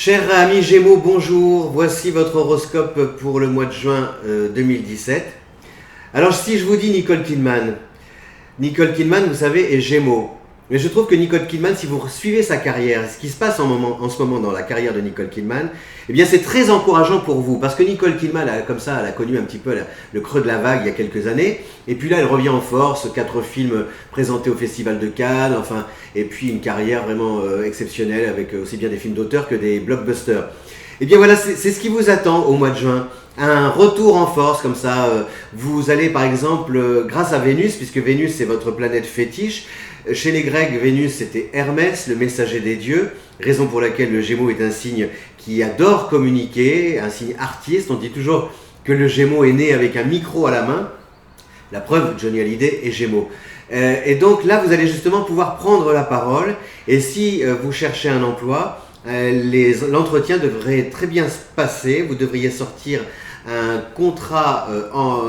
Chers amis Gémeaux, bonjour. Voici votre horoscope pour le mois de juin 2017. Alors si je vous dis Nicole Kidman, vous savez, est Gémeaux. Mais je trouve que Nicole Kidman, si vous suivez sa carrière, ce qui se passe en ce moment dans la carrière de Nicole Kidman, eh bien c'est très encourageant pour vous. Parce que Nicole Kidman, elle a connu un petit peu le creux de la vague il y a quelques années. Et puis là, elle revient en force, 4 films présentés au Festival de Cannes, enfin, et puis une carrière vraiment exceptionnelle avec aussi bien des films d'auteur que des blockbusters. Eh bien voilà, c'est ce qui vous attend au mois de juin. Un retour en force comme ça. Vous allez par exemple, grâce à Vénus, puisque Vénus c'est votre planète fétiche. Chez les Grecs, Vénus c'était Hermès, le messager des dieux, raison pour laquelle le Gémeaux est un signe qui adore communiquer, un signe artiste. On dit toujours que le Gémeaux est né avec un micro à la main. La preuve, Johnny Hallyday est Gémeaux. Et donc là, vous allez justement pouvoir prendre la parole. Et si vous cherchez un emploi, l'entretien devrait très bien se passer. Vous devriez sortir un contrat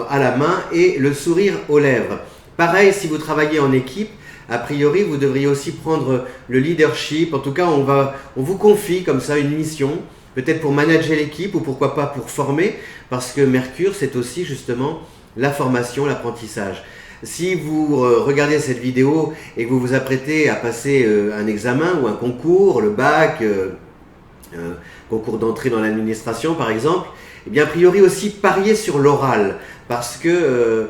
à la main et le sourire aux lèvres. Pareil, si vous travaillez en équipe, a priori, vous devriez aussi prendre le leadership. En tout cas, on vous confie comme ça une mission, peut-être pour manager l'équipe ou pourquoi pas pour former, parce que Mercure, c'est aussi justement la formation, l'apprentissage. Si vous regardez cette vidéo et que vous vous apprêtez à passer un examen ou un concours, le bac, un concours d'entrée dans l'administration par exemple, eh bien a priori aussi pariez sur l'oral, parce que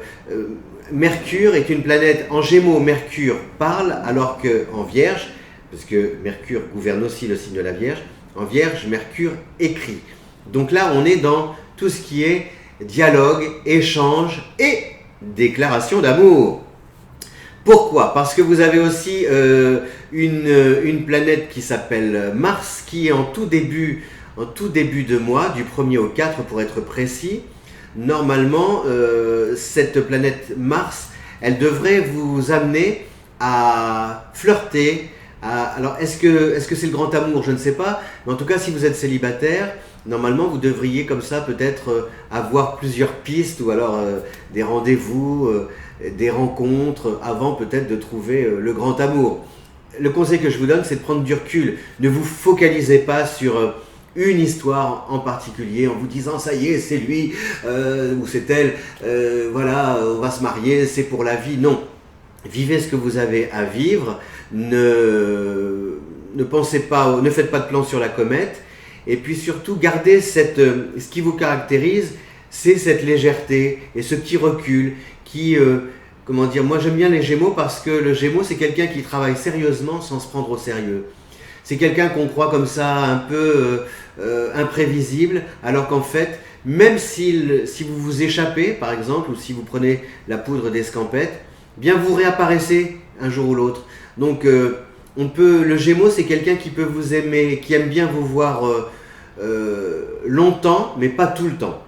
Mercure est une planète en Gémeaux. Mercure parle, alors qu'en Vierge, parce que Mercure gouverne aussi le signe de la Vierge, en Vierge, Mercure écrit. Donc là, on est dans tout ce qui est dialogue, échange et déclaration d'amour. Pourquoi ? Parce que vous avez aussi une planète qui s'appelle Mars, qui est en tout début de mois, du 1er au 4 pour être précis. Normalement, cette planète Mars, elle devrait vous amener à flirter. Alors, est-ce que c'est le grand amour ? Je ne sais pas. Mais en tout cas, si vous êtes célibataire, normalement, vous devriez comme ça peut-être avoir plusieurs pistes ou alors des rendez-vous, des rencontres avant peut-être de trouver le grand amour. Le conseil que je vous donne, c'est de prendre du recul. Ne vous focalisez pas sur une histoire en particulier en vous disant ça y est, c'est lui ou c'est elle, voilà, on va se marier, c'est pour la vie. Non, vivez ce que vous avez à vivre, ne pensez pas, ne faites pas de plan sur la comète, et puis surtout gardez ce qui vous caractérise, c'est cette légèreté et ce petit recul qui, comment dire, moi j'aime bien les Gémeaux parce que le Gémeaux c'est quelqu'un qui travaille sérieusement sans se prendre au sérieux. C'est quelqu'un qu'on croit comme ça un peu imprévisible, alors qu'en fait, même si vous vous échappez, par exemple, ou si vous prenez la poudre d'escampette, bien vous réapparaissez un jour ou l'autre. Donc, le Gémeaux, c'est quelqu'un qui peut vous aimer, qui aime bien vous voir longtemps, mais pas tout le temps.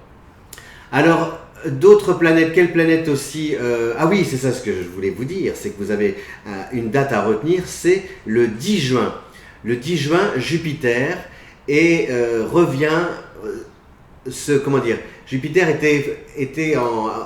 Alors, d'autres planètes, quelle planète aussi ah oui, c'est ça ce que je voulais vous dire, c'est que vous avez une date à retenir, c'est le 10 juin. Le 10 juin, Jupiter revient. Jupiter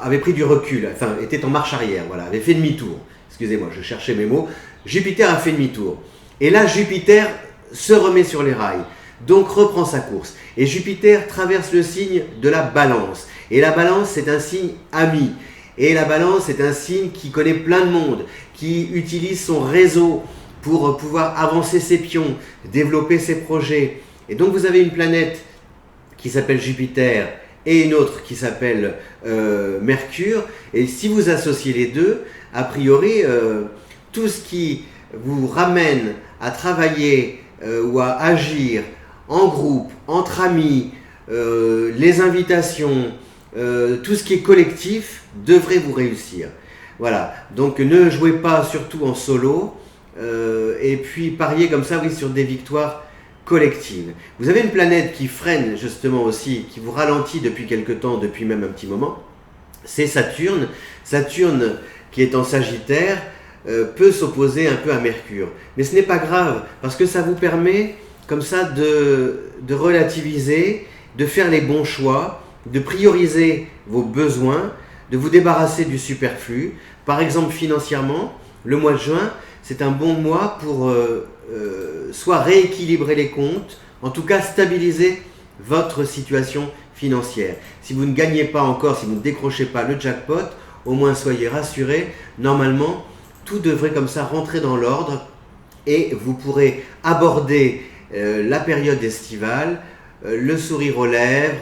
avait pris du recul, enfin était en marche arrière, voilà, avait fait demi-tour. Excusez-moi, je cherchais mes mots. Jupiter a fait demi-tour. Et là, Jupiter se remet sur les rails, donc reprend sa course. Et Jupiter traverse le signe de la Balance. Et la Balance, c'est un signe ami. Et la Balance, c'est un signe qui connaît plein de monde, qui utilise son réseau pour pouvoir avancer ses pions, développer ses projets. Et donc vous avez une planète qui s'appelle Jupiter et une autre qui s'appelle Mercure. Et si vous associez les deux, a priori, tout ce qui vous ramène à travailler ou à agir en groupe, entre amis, les invitations, tout ce qui est collectif devrait vous réussir. Voilà, donc ne jouez pas surtout en solo. Et puis parier comme ça, oui, sur des victoires collectives. Vous avez une planète qui freine justement aussi, qui vous ralentit depuis quelque temps, depuis même un petit moment, c'est Saturne. Saturne, qui est en Sagittaire, peut s'opposer un peu à Mercure. Mais ce n'est pas grave, parce que ça vous permet comme ça de relativiser, de faire les bons choix, de prioriser vos besoins, de vous débarrasser du superflu. Par exemple, financièrement, le mois de juin, c'est un bon mois pour soit rééquilibrer les comptes, En tout cas, stabiliser votre situation financière. Si vous ne gagnez pas encore, si vous ne décrochez pas le jackpot, au moins soyez rassurés, normalement, tout devrait comme ça rentrer dans l'ordre et vous pourrez aborder la période estivale, le sourire aux lèvres,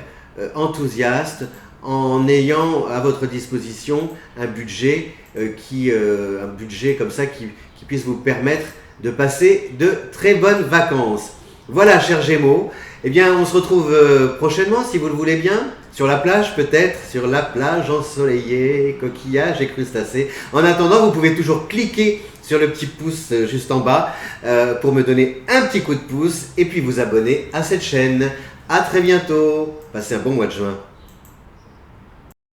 enthousiaste, en ayant à votre disposition un budget, un budget comme ça qui puisse vous permettre de passer de très bonnes vacances. Voilà, chers Gémeaux, eh bien on se retrouve prochainement, si vous le voulez bien, sur la plage peut-être, sur la plage ensoleillée, coquillages et crustacés. En attendant, vous pouvez toujours cliquer sur le petit pouce juste en bas pour me donner un petit coup de pouce et puis vous abonner à cette chaîne. À très bientôt, passez un bon mois de juin.